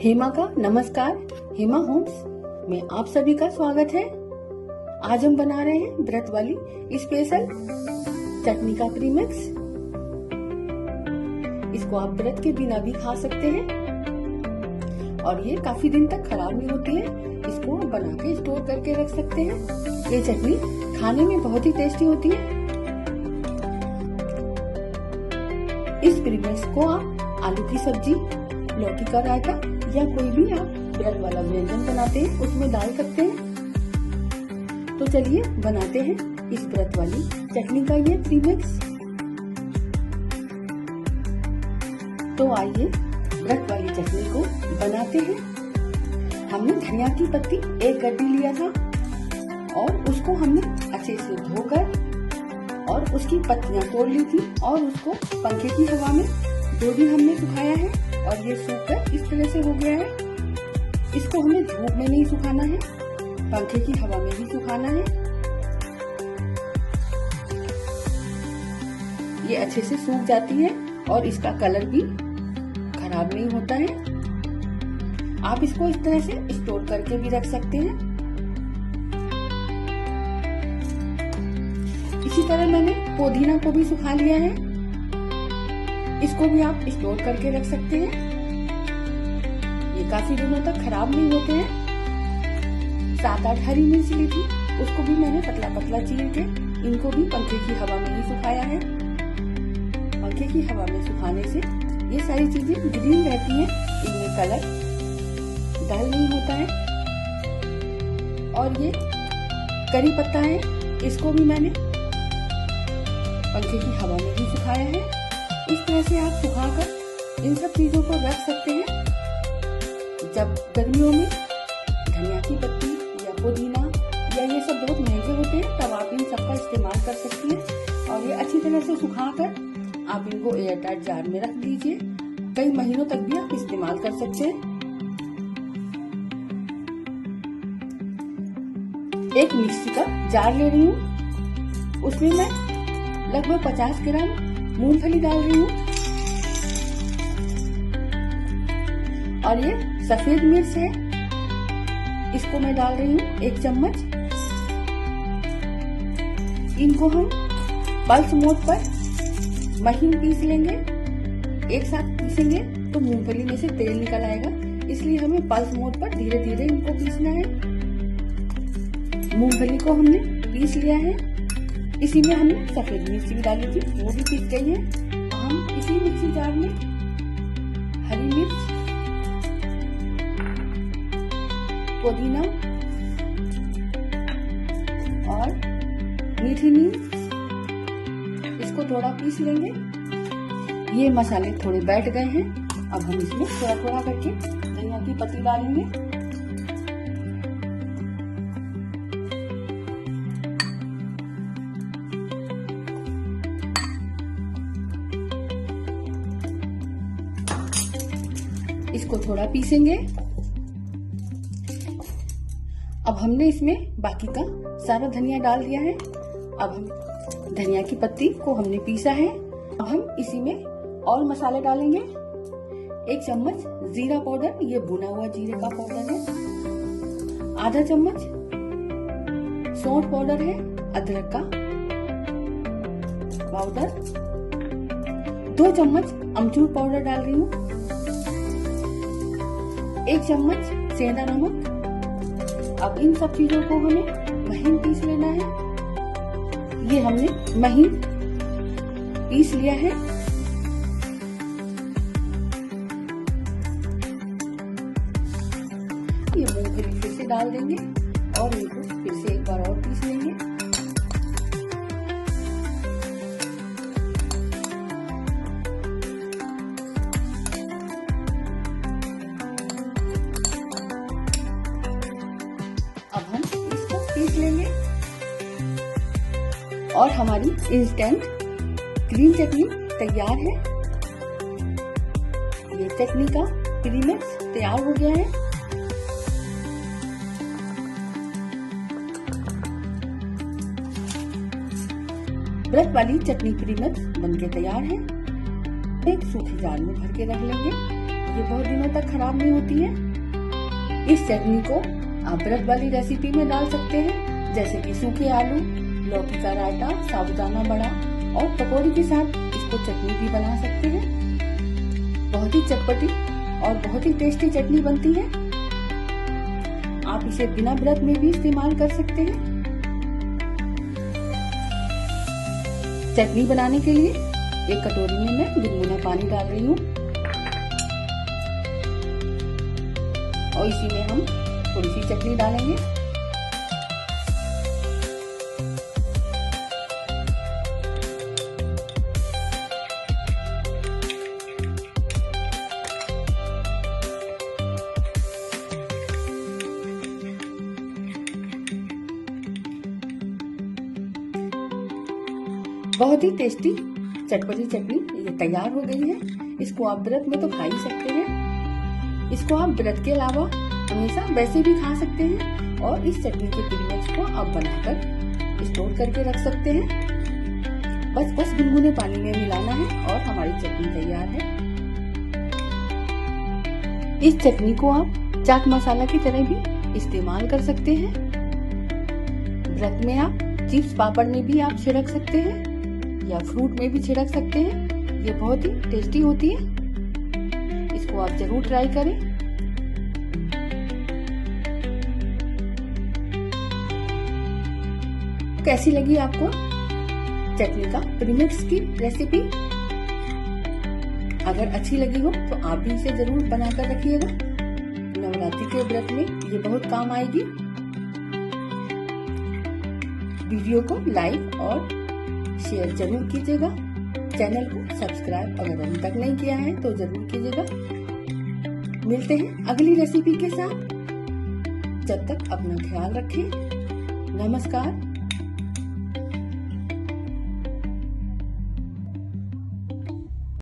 हेमा का नमस्कार। हेमा होम्स में आप सभी का स्वागत है। आज हम बना रहे हैं व्रत वाली स्पेशल चटनी का प्रीमिक्स। इसको आप व्रत के बिना भी खा सकते हैं और ये काफी दिन तक खराब नहीं होती है। इसको बना के स्टोर करके रख सकते हैं। ये चटनी खाने में बहुत ही टेस्टी होती है। इस प्रीमिक्स को आप आलू की सब्जी, लौकी का रायता या कोई भी आप व्रत वाला व्यंजन बनाते हैं उसमें डाल सकते हैं। तो चलिए बनाते हैं इस व्रत वाली चटनी का ये प्रीमिक्स। तो आइए व्रत वाली चटनी को बनाते हैं। हमने धनिया की पत्ती एक गड्डी लिया था और उसको हमने अच्छे से धोकर और उसकी पत्तियां तोड़ ली थी और उसको पंखे की हवा में 2 दिन हमने सुखाया है और ये सूखकर इस तरह से हो गया है। इसको हमें धूप में नहीं सुखाना है, पंखे की हवा में ही सुखाना है। ये अच्छे से सूख जाती है और इसका कलर भी खराब नहीं होता है। आप इसको इस तरह से स्टोर करके भी रख सकते हैं। इसी तरह मैंने पुदीना को भी सुखा लिया है। इसको भी आप स्टोर करके रख सकते हैं। ये काफी दिनों तक खराब नहीं होते हैं। 7-8 हरी मिर्च ली थी, उसको भी मैंने पतला पतला चीर के इनको भी पंखे की हवा में ही सुखाया है। पंखे की हवा में सुखाने से ये सारी चीजें ग्रीन रहती हैं, इनमें कलर डल नहीं होता है। और ये करी पत्ता है, इसको भी मैंने पंखे की हवा में ही सुखाया है। इस तरह से आप सुखाकर इन सब चीजों को रख सकते हैं। जब गर्मियों में धनिया की पत्ती या पुदीना या ये सब बहुत महंगे होते हैं, तब आप इन सब का इस्तेमाल कर सकती हैं। और ये अच्छी तरह से सुखाकर आप इनको एयरटाइट जार में रख दीजिए। कई महीनों तक भी आप इस्तेमाल कर सकते हैं। एक मिक्सी का जार ले रही हूँ, उसमें मैं लगभग 50 ग्राम मूंगफली डाल रही हूँ और ये सफेद मिर्च है, इसको मैं डाल रही हूँ 1 चम्मच। इनको हम पल्स मोड पर महीन पीस लेंगे। एक साथ पीसेंगे तो मूंगफली में से तेल निकल आएगा, इसलिए हमें पल्स मोड पर धीरे धीरे इनको पीसना है। मूंगफली को हमने पीस लिया है। इसी में हमने सफेद मिर्ची भी डाली थी, वो भी पीस गई है। हम इसी मिक्सी जार में हरी मिर्च, पुदीना और मीठी नीम, इसको थोड़ा पीस लेंगे। ये मसाले थोड़े बैठ गए हैं। अब हम इसमें थोड़ा थोड़ा करके धनिया की पत्ती डालेंगे। इसको थोड़ा पीसेंगे। अब हमने इसमें बाकी का सारा धनिया डाल दिया है। अब हम धनिया की पत्ती को हमने पीसा है। अब हम इसी में और मसाले डालेंगे। 1 चम्मच जीरा पाउडर, ये भुना हुआ जीरे का पाउडर है। आधा चम्मच सौंठ पाउडर है, अदरक का पाउडर। 2 चम्मच अमचूर पाउडर डाल रही हूँ। 1 चम्मच सेंधा नमक। अब इन सब चीजों को हमें महीन पीस लेना है। ये हमने महीन पीस लिया है। ये मूंगफली फिर से डाल देंगे और इनको फिर से एक बार और पीस लेंगे। अब हम इसको पीस लेंगे और हमारी इंस्टेंट ग्रीन चटनी तैयार है। ये चटनी का प्रीमिक्स तैयार हो गया है। व्रत वाली चटनी प्रीमिक्स बनके तैयार है। एक सूखे जार में भर के रख लेंगे। ये बहुत दिनों तक खराब नहीं होती है। इस चटनी को आप व्रत वाली रेसिपी में डाल सकते हैं, जैसे कि सूखे आलू, लौकी का रायता, साबुदाना बड़ा और पकौड़ी के साथ इसको चटनी भी बना सकते हैं। बहुत ही चटपटी और बहुत ही टेस्टी चटनी बनती है। आप इसे बिना व्रत में भी इस्तेमाल कर सकते हैं। चटनी बनाने के लिए एक कटोरी में मैं गुनगुना पानी डाल रही हूँ और इसी में हम थोड़ी सी चटनी डालेंगे। बहुत ही टेस्टी चटपटी चटनी ये तैयार हो गई है। इसको आप व्रत में तो खा ही सकते हैं। इसको आप व्रत के अलावा हमेशा वैसे भी खा सकते हैं और इस चटनी के प्रीमिक्स को आप बनाकर स्टोर करके रख सकते हैं। बस गुनगुने पानी में मिलाना है और हमारी चटनी तैयार है। इस चटनी को आप चाट मसाला की तरह भी इस्तेमाल कर सकते हैं। व्रत में आप चिप्स पापड़ में भी आप छिड़क सकते हैं या फ्रूट में भी छिड़क सकते हैं। ये बहुत ही टेस्टी होती है। इसको आप जरूर ट्राई करें। कैसी लगी आपको चटनी का प्रीमिक्स की रेसिपी? अगर अच्छी लगी हो तो आप भी इसे जरूर बनाकर रखिएगा। नवरात्रि के व्रत में ये बहुत काम आएगी। वीडियो को लाइक और शेयर जरूर कीजिएगा। चैनल को सब्सक्राइब अगर अभी तक नहीं किया है तो जरूर कीजिएगा। मिलते हैं अगली रेसिपी के साथ। जब तक अपना ख्याल रखें। नमस्कार।